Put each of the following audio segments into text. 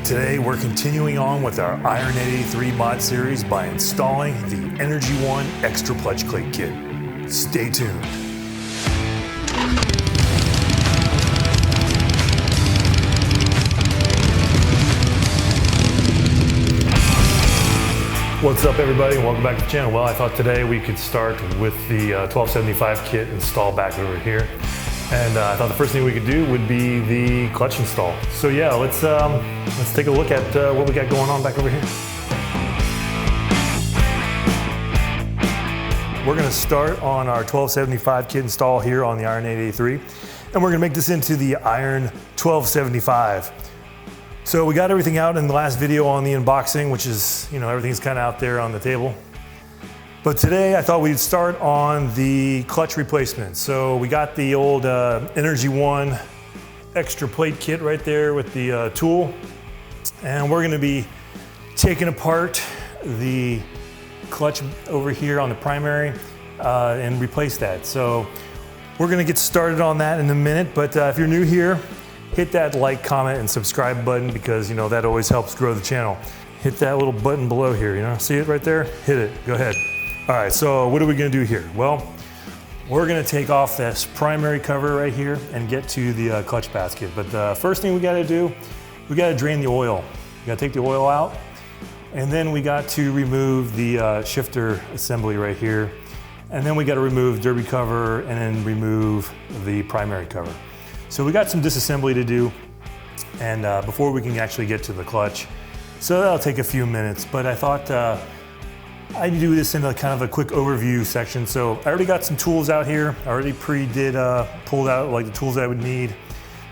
Today we're continuing on with our Iron 83 mod series by installing the Energy One Extra Clutch Plate Kit. Stay tuned. What's up everybody and welcome back to the channel. Well, I thought today we could start with the 1275 kit installed back over here. And I thought the first thing we could do would be the clutch install. So yeah, let's take a look at what we got going on back over here. We're gonna start on our 1275 kit install here on the Iron 83, and we're gonna make this into the Iron 1275. So we got everything out in the last video on the unboxing, which is, you know, everything's kind of out there on the table. But today I thought we'd start on the clutch replacement. So we got the old Energy One Extra Plate Kit right there with the tool. And we're gonna be taking apart the clutch over here on the primary and replace that. So we're gonna get started on that in a minute, but if you're new here, hit that like, comment, and subscribe button because, you know, that always helps grow the channel. Hit that little button below here, you know, see it right there? Hit it, go ahead. All right, so what are we gonna do here? Well, we're gonna take off this primary cover right here and get to the clutch basket. But the first thing we gotta do, we gotta drain the oil. We gotta take the oil out, and then we got to remove the shifter assembly right here. And then we gotta remove derby cover and then remove the primary cover. So we got some disassembly to do, and before we can actually get to the clutch. So that'll take a few minutes, but I thought I'd do this in a kind of a quick overview section. So I already got some tools out here. I already pulled out like the tools that I would need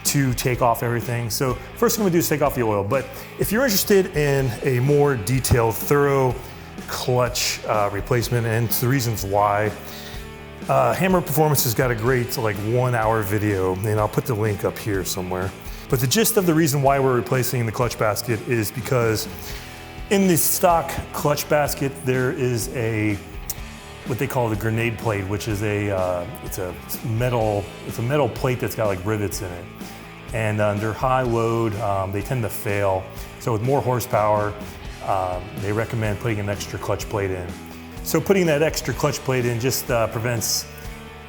to take off everything. So first thing I'm gonna do is take off the oil. But if you're interested in a more detailed, thorough clutch replacement and the reasons why, Hammer Performance has got a great like 1 hour video, and I'll put the link up here somewhere. But the gist of the reason why we're replacing the clutch basket is because in the stock clutch basket, there is what they call the grenade plate, which is it's a metal plate that's got like rivets in it. And under high load, they tend to fail. So with more horsepower, they recommend putting an extra clutch plate in. So putting that extra clutch plate in just prevents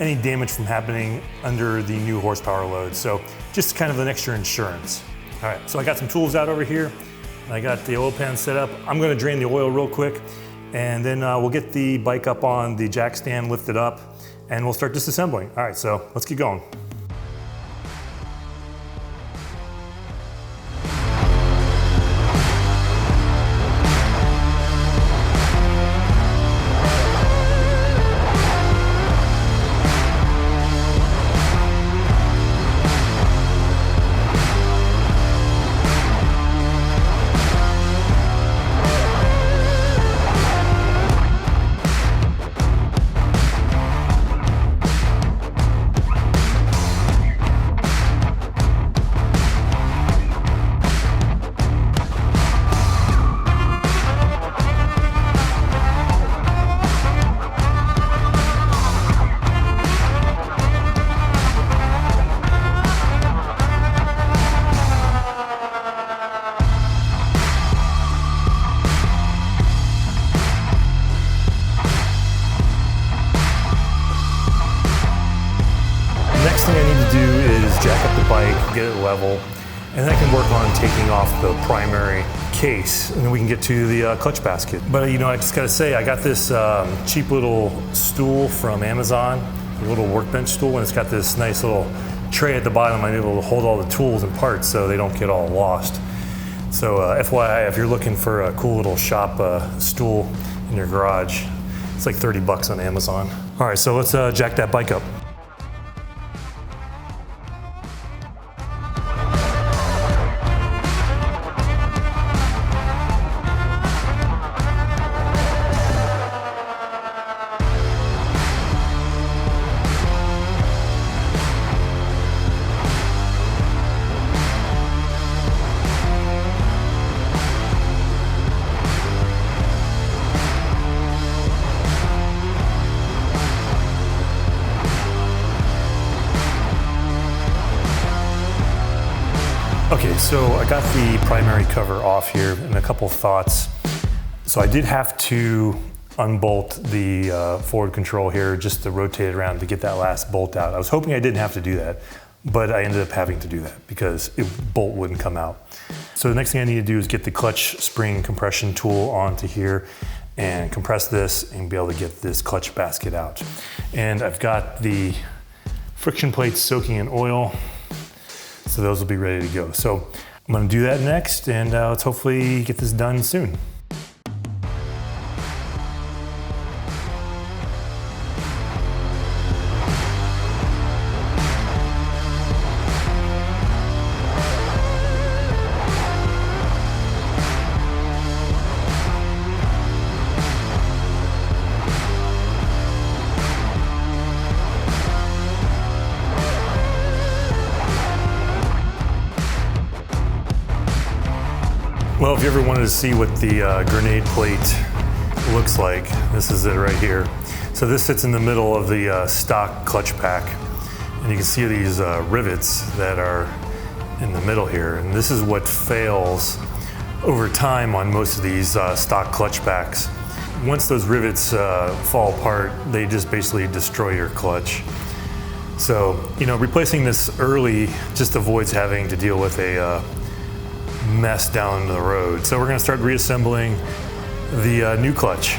any damage from happening under the new horsepower load. So just kind of an extra insurance. All right, so I got some tools out over here. I got the oil pan set up. I'm gonna drain the oil real quick, and then we'll get the bike up on the jack stand lifted up, and we'll start disassembling. All right, so let's get going. Next thing I need to do is jack up the bike, get it level, and then I can work on taking off the primary case, and then we can get to the clutch basket. But you know, I just gotta say, I got this cheap little stool from Amazon, a little workbench stool, and it's got this nice little tray at the bottom. I'm able to hold all the tools and parts so they don't get all lost. So FYI, if you're looking for a cool little shop stool in your garage, it's like 30 bucks on Amazon. All right, so let's jack that bike up. Okay, so I got the primary cover off here and a couple thoughts. So I did have to unbolt the forward control here just to rotate it around to get that last bolt out. I was hoping I didn't have to do that, but I ended up having to do that because the bolt wouldn't come out. So the next thing I need to do is get the clutch spring compression tool onto here and compress this and be able to get this clutch basket out. And I've got the friction plates soaking in oil, so those will be ready to go. So I'm gonna do that next, and let's hopefully get this done soon. Well, if you ever wanted to see what the grenade plate looks like, this is it right here. So this sits in the middle of the stock clutch pack, and you can see these rivets that are in the middle here, and this is what fails over time on most of these stock clutch packs. Once those rivets fall apart, they just basically destroy your clutch. So, you know, replacing this early just avoids having to deal with a mess down the road. So we're going to start reassembling the new clutch.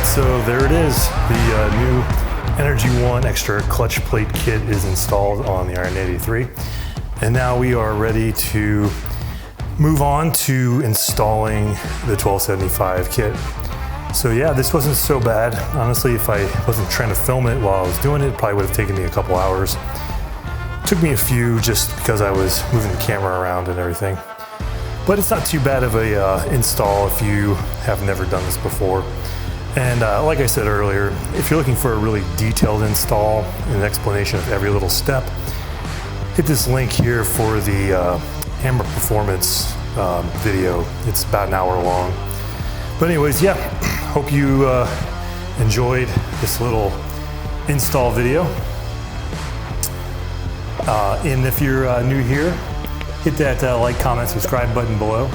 So there it is. The new Energy One extra clutch plate kit is installed on the Iron 83. And now we are ready to move on to installing the 1275 kit. So yeah, this wasn't so bad. Honestly, if I wasn't trying to film it while I was doing it, probably would have taken me a couple hours. It took me a few just because I was moving the camera around and everything. But it's not too bad of a install if you have never done this before. And like I said earlier, if you're looking for a really detailed install and an explanation of every little step, hit this link here for the Hammer Performance video. It's about an hour long. But anyways, yeah, hope you enjoyed this little install video. And if you're new here, hit that like, comment, subscribe button below.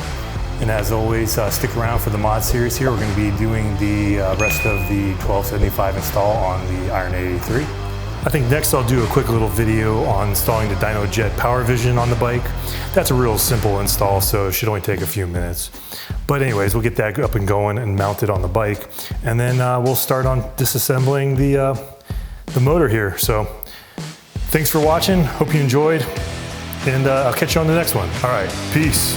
And as always, stick around for the mod series here. We're going to be doing the rest of the 1275 install on the Iron 83. I think next I'll do a quick little video on installing the Dyno Jet Power Vision on the bike. That's a real simple install, so it should only take a few minutes. But anyways, we'll get that up and going and mounted on the bike. And then we'll start on disassembling the motor here. So thanks for watching, hope you enjoyed, and I'll catch you on the next one. All right, peace.